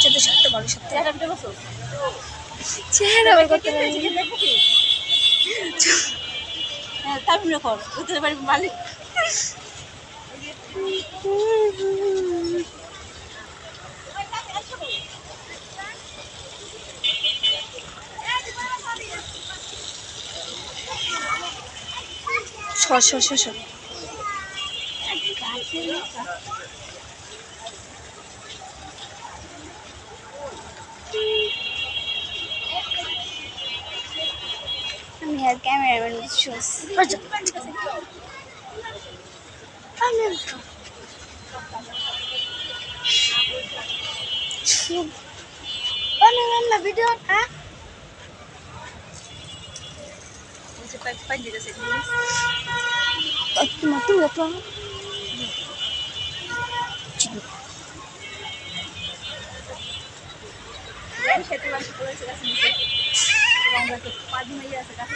চেহারা সত্য বলো সত্য চেহারা বল করতে পারি হ্যাঁ তারপর কর বুঝতে পারি মালিক সর সর সর সর আমি আর ক্যামেরাম্যান শুস ভিডিও হ্যাঁ mati nggak tuh? Dan saya tulang sepuluh sudah sedikit. Uang batu pagi aja sekarang